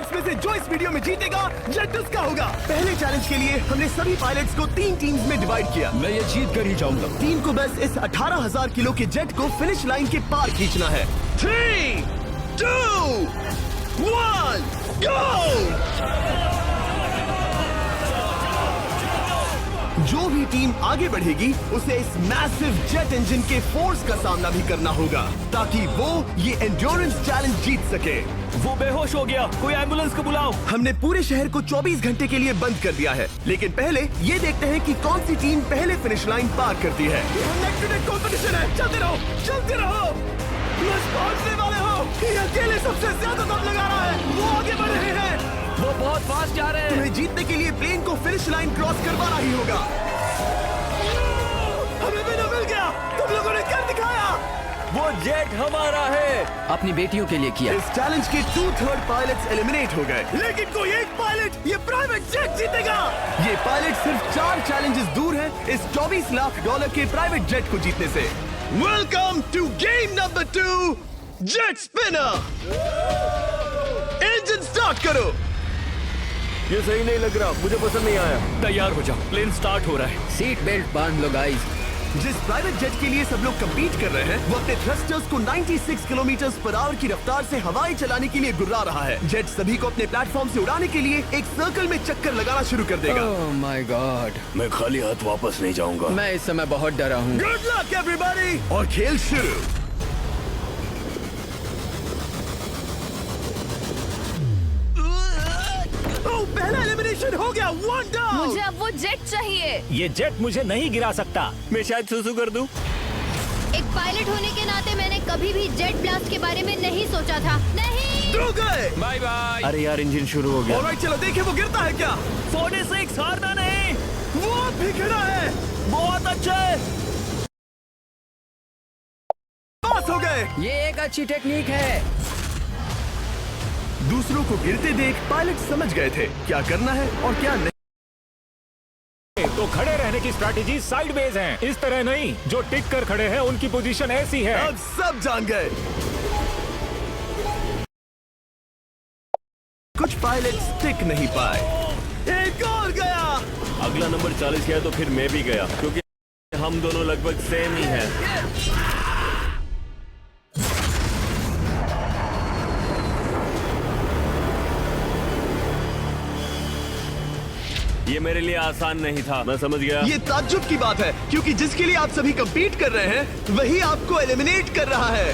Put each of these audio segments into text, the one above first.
इसमें से जो इस वीडियो में जीतेगा जेट उसका होगा। पहले चैलेंज के लिए हमने सभी पायलट्स को 3 टीम्स में डिवाइड किया। मैं ये जीत कर ही जाऊंगा। टीम को बस इस 18,000 किलो के जेट को फिनिश लाइन के पार खींचना है। 3, 2, 1, गो! जो भी टीम आगे बढ़ेगी उसे इस मैसिव जेट इंजन के फोर्स का सामना भी करना होगा ताकि वो ये एंड्योरेंस चैलेंज जीत सके। वो बेहोश हो गया, कोई एम्बुलेंस को बुलाओ। हमने पूरे शहर को 24 घंटे के लिए बंद कर दिया है, लेकिन पहले ये देखते हैं कि कौन सी टीम पहले फिनिश लाइन पार करती है। नेक टू नेक कंपटीशन है, चलते रहो, चलते रहो। बस पहुंचने वाले हो। ये अकेले सबसे ज्यादा दम लगा रहा है, वो आगे बढ़ रहे हैं। वो बहुत फास्ट जा रहे हैं। तुम्हें जीतने के लिए प्लेन को फिनिश लाइन क्रॉस करवाना ही होगा। हमें भी मिल गया, तुम लोगों ने कर दिखाया। वो जेट हमारा है। अपनी बेटियों के लिए किया। इस चैलेंज के 2/3 पायलट्स एलिमिनेट हो गए, लेकिन कोई एक पायलट ये प्राइवेट जेट जीतेगा। ये पायलट सिर्फ 4 चैलेंजेस दूर है इस $24 लाख के प्राइवेट जेट को जीतने से। Welcome to game number 2, jet spinner. Engine start करो। ये सही नहीं लग रहा, मुझे पसंद नहीं आया। तैयार हो जाओ, प्लेन स्टार्ट हो रहा है। सीट बेल्ट बांध लो गाइस। जिस प्राइवेट जेट के लिए सब लोग कम्पीट कर रहे हैं वो अपने थ्रस्टर्स को 96 किलोमीटर पर आवर की रफ्तार से हवाएं चलाने के लिए गुर्रा रहा है। जेट सभी को अपने प्लेटफॉर्म से उड़ाने के लिए एक सर्कल में चक्कर लगाना शुरू कर देगा। ओह माय गॉड, मैं खाली हाथ वापस नहीं जाऊंगा। मैं इस समय बहुत डरा हूँ। गुड लक एवरीबॉडी, और खेल शुरू। पहला एलिमिनेशन हो गया, 1 डाउन। मुझे अब वो जेट चाहिए। ये जेट मुझे नहीं गिरा सकता। मैं शायद सुसु कर दूं। एक पायलट होने के नाते मैंने कभी भी जेट ब्लास्ट के बारे में नहीं सोचा था। नहीं। 2 गए। Bye bye. अरे यार, इंजन शुरू हो गया। ऑलराइट, चलो देखें वो गिरता है क्या। 46 हारना नहीं। वो भी खड़ा है। बहुत अच्छा है। पास हो गए। ये एक अच्छी टेक्निक है। दूसरों को गिरते देख पायलट समझ गए थे क्या करना है और क्या नहीं। तो खड़े रहने की स्ट्रैटेजी साइडवेज है, इस तरह नहीं। जो टिक कर खड़े हैं उनकी पोजीशन ऐसी है। अब सब जान गए। कुछ पायलट टिक नहीं पाए। एक और गया। अगला नंबर 40 गया तो फिर मैं भी गया, क्योंकि हम दोनों लगभग सेम ही हैं। ये मेरे लिए आसान नहीं था, मैं समझ गया। ये ताज्जुब की बात है, क्योंकि जिसके लिए आप सभी कंपीट कर रहे हैं वही आपको एलिमिनेट कर रहा है।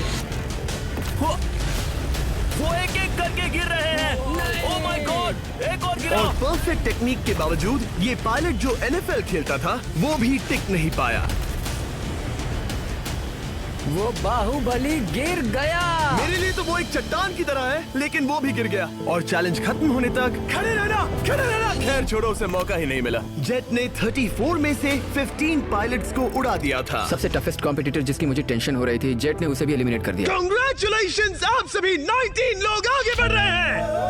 वो एक एक करके गिर रहे हैं। ओह माय गॉड, एक और गिरा। और परफेक्ट टेक्निक के बावजूद ये पायलट जो NFL खेलता था वो भी टिक नहीं पाया। वो बाहुबली गिर गया। मेरे लिए तो वो एक चट्टान की तरह है, लेकिन वो भी गिर गया। और चैलेंज खत्म होने तक खड़े रहना, खड़े रहना। खैर छोड़ो, उसे मौका ही नहीं मिला। जेट ने 34 में से 15 पायलट्स को उड़ा दिया था। सबसे टफेस्ट कॉम्पिटिटर जिसकी मुझे टेंशन हो रही थी, जेट ने उसे भी एलिमिनेट कर दिया। कांग्रेचुलेशंस, आप सभी 19 लोग आगे बढ़ रहे हैं।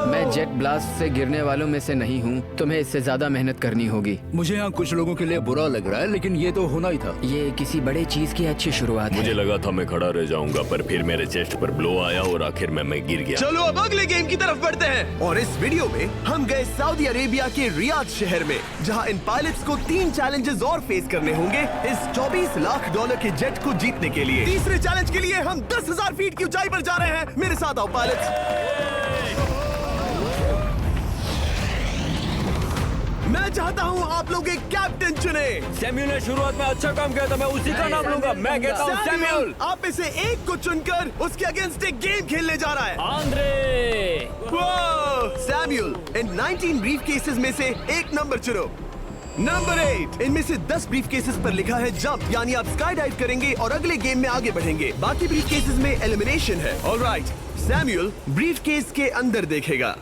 मैं जेट ब्लास्ट से गिरने वालों में से नहीं हूँ। तुम्हें इससे ज्यादा मेहनत करनी होगी। मुझे यहाँ कुछ लोगों के लिए बुरा लग रहा है, लेकिन ये तो होना ही था। ये किसी बड़े चीज की अच्छी शुरुआत है। मुझे लगा था मैं खड़ा रह जाऊंगा, पर फिर मेरे चेस्ट पर ब्लो आया और आखिर में मैं गिर गया। चलो अब अगले गेम की तरफ बढ़ते हैं। और इस वीडियो में हम गए सऊदी अरेबिया के रियाद शहर में, जहां इन पायलट्स को 3 चैलेंजेस और फेस करने होंगे इस $24 लाख के जेट को जीतने के लिए। तीसरे चैलेंज के लिए हम 10,000 फीट की ऊंचाई पर जा रहे हैं। मेरे साथ आओ पायलट्स। मैं चाहता हूँ आप लोग एक कैप्टन चुने। सैम्यूल ने शुरुआत में अच्छा काम किया था, मैं उसी का नाम लूंगा। मैं कहता हूँ सैम्यूल। आप में से एक को चुनकर उसके अगेंस्ट एक गेम खेलने जा रहा है। आंद्रे। सैम्यूल, इन 19 ब्रीफ केसेस में से एक नंबर चुनो। नंबर 8। इनमें से 10 ब्रीफ केसेस पर लिखा है जंप, यानी आप स्काई डाइव करेंगे और अगले गेम में आगे बढ़ेंगे। बाकी ब्रीफ केसेस में एलिमिनेशन है। ऑलराइट, सैम्यूल ब्रीफ केस के अंदर देखेगा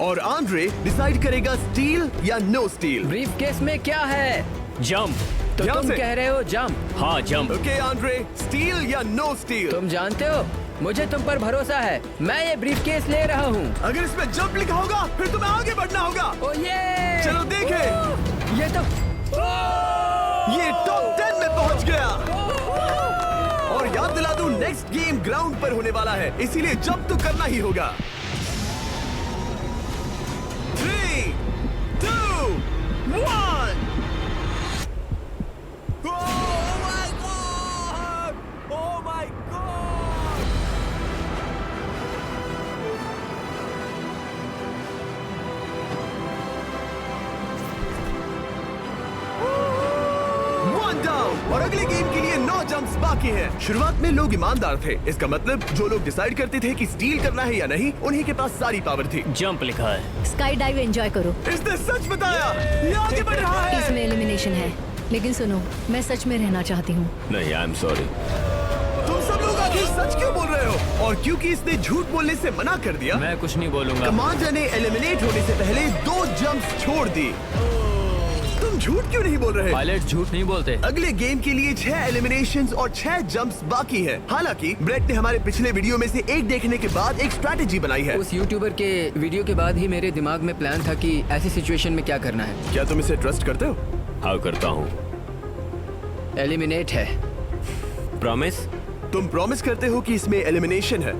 और आंद्रे डिसाइड करेगा स्टील या नो स्टील। ब्रीफ केस में क्या है? जंप। तो यहाँ तुम से? कह रहे हो जंप? हाँ, जंप। ओके आंद्रे, स्टील या नो स्टील? तुम जानते हो, मुझे तुम पर भरोसा है। मैं ये ब्रीफ केस ले रहा हूँ। अगर इसमें जंप लिखा होगा फिर तुम्हें आगे बढ़ना होगा। ओ ये चलो देखें। ये तो ये टॉप 10 में पहुंच गया। और याद दिला दूं, नेक्स्ट गेम ग्राउंड पर होने वाला है, इसीलिए जंप तो करना ही होगा। 1. Oh my God! Oh my God! One down और अगले गेम के लिए 9 जंप्स बाकी हैं। शुरुआत में लोग ईमानदार थे, इसका मतलब जो लोग डिसाइड करते थे कि स्टील करना है या नहीं, उन्हीं के पास सारी पावर थी। जंप लिखा है। स्काई डाइव एंजॉय करो। इसने सच बताया, ये आगे बढ़ रहा है। इसमें एलिमिनेशन है, लेकिन सुनो, मैं सच में रहना चाहती हूँ। नहीं, आई एम सॉरी। तुम सब लोग आखिर सच क्यों बोल रहे हो? और क्योंकि इसने झूठ बोलने से मना कर दिया, मैं कुछ नहीं बोलूंगा। कमांडर ने एलिमिनेट होने से पहले 2 जंप्स छोड़ दी। तुम झूठ क्यों नहीं बोल रहे? पायलट झूठ नहीं बोलते। अगले गेम के लिए 6 एलिमिनेशंस और 6 जंप्स बाकी हैं। हालांकि ब्रेट ने हमारे पिछले वीडियो में से एक देखने के बाद एक स्ट्रैटेजी बनाई है। उस यूट्यूबर के वीडियो के बाद ही मेरे दिमाग में प्लान था कि ऐसी सिचुएशन में क्या करना है। क्या तुम इसे ट्रस्ट करते हो? हाँ, करता हूँ। एलिमिनेट है। प्रॉमिस? तुम प्रॉमिस करते हो कि इसमें एलिमिनेशन है?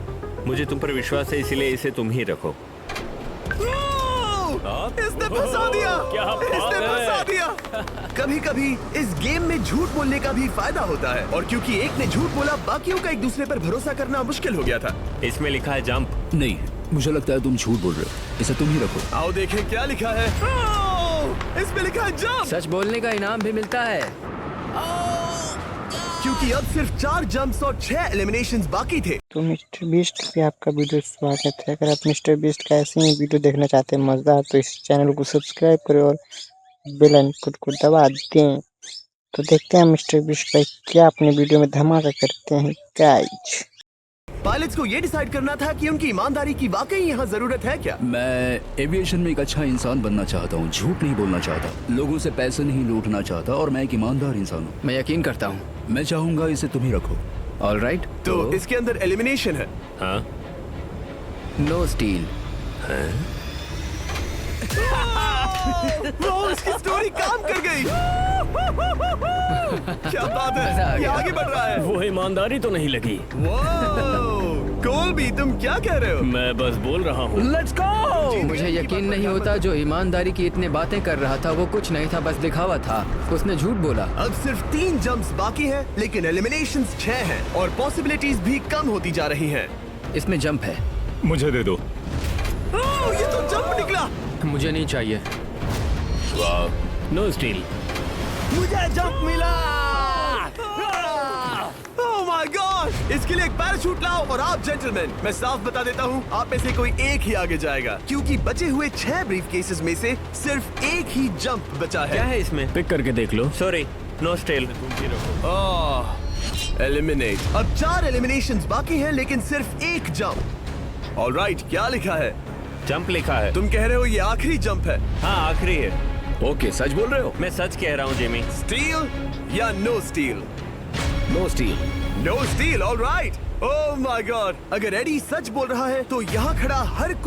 मुझे तुम पर विश्वास है, इसलिए इसे तुम ही रखो। इसने फंसा दिया। क्या बात इसने है? फंसा दिया। कभी-कभी इस गेम में झूठ बोलने का भी फायदा होता है, और क्योंकि एक ने झूठ बोला, बाकियों का एक दूसरे पर भरोसा करना मुश्किल हो गया था। इसमें लिखा है जंप। नहीं, मुझे लगता है तुम झूठ बोल रहे हो। इसे तुम ही रखो। आओ देखें क्या लिखा है। इसमें लिखा है जंप। सच बोलने का इनाम भी मिलता है। क्योंकि अब सिर्फ 4 जंप्स और 6 एलिमिनेशंस बाकी थे। तो मिस्टर बीस्ट पे आपका वीडियो स्वागत है। अगर आप मिस्टर बीस्ट का ऐसे ही वीडियो देखना चाहते हैं मज़ेदार, तो इस चैनल को सब्सक्राइब करें और बेल आइकन को दबा दें। तो देखते हैं मिस्टर बीस्ट भाई क्या अपने वीडियो में धमाका करते हैं गाइज। पायलट्स को ये डिसाइड करना था कि उनकी ईमानदारी की वाकई यहाँ जरूरत है क्या। मैं एविएशन में एक अच्छा इंसान बनना चाहता हूँ, झूठ नहीं बोलना चाहता, लोगों से पैसे नहीं लूटना चाहता, और मैं एक ईमानदार इंसान हूँ। मैं यकीन करता हूँ। मैं चाहूंगा इसे तुम ही रखो। All right. तो इसके अंदर एलिमिनेशन है। हाँ। No steal. वो इसकी स्टोरी काम कर गई। क्या बात मजा आ है, ये गया। आगे बढ़ रहा है। वो ईमानदारी तो नहीं लगी। कोलबी तुम क्या कह रहे हो? मैं बस बोल रहा हूँ। Let's go. मुझे यकीन नहीं होता जो ईमानदारी की इतने बातें कर रहा था वो कुछ नहीं था, बस दिखावा था। उसने झूठ बोला। अब सिर्फ 3 जंप्स बाकी हैं, लेकिन एलिमिनेशंस 6 हैं और पॉसिबिलिटीज भी कम होती जा रही हैं। इसमें जंप है। मुझे दे दो। ये तो जंप निकला। मुझे नहीं चाहिए। No steel. मुझे जंप मिला। ओह माय गॉड! इसके लिए एक पैराशूट लाओ। और आप जेंटलमैन, मैं साफ बता देता हूँ, आप में से कोई एक ही आगे जाएगा, क्योंकि बचे हुए 6 ब्रीफ केसेस में से सिर्फ एक ही जंप बचा है। क्या है इसमें? पिक करके देख लो। Sorry, no steel. एलिमिनेट। अब 4 एलिमिनेशंस बाकी हैं, लेकिन सिर्फ एक जंप। ऑलराइट, क्या लिखा है? जंप लिखा है। तुम कह रहे हो ये आखिरी जंप है? हाँ, आखिरी है। ओके, सच बोल रहे हो? मैं सच कह रहा हूँ जिमी। स्टील या no steal? No steal. No steal, all right. Oh my god! अगर एडी सच बोल रहा है तो यहाँ खड़ा हर कोई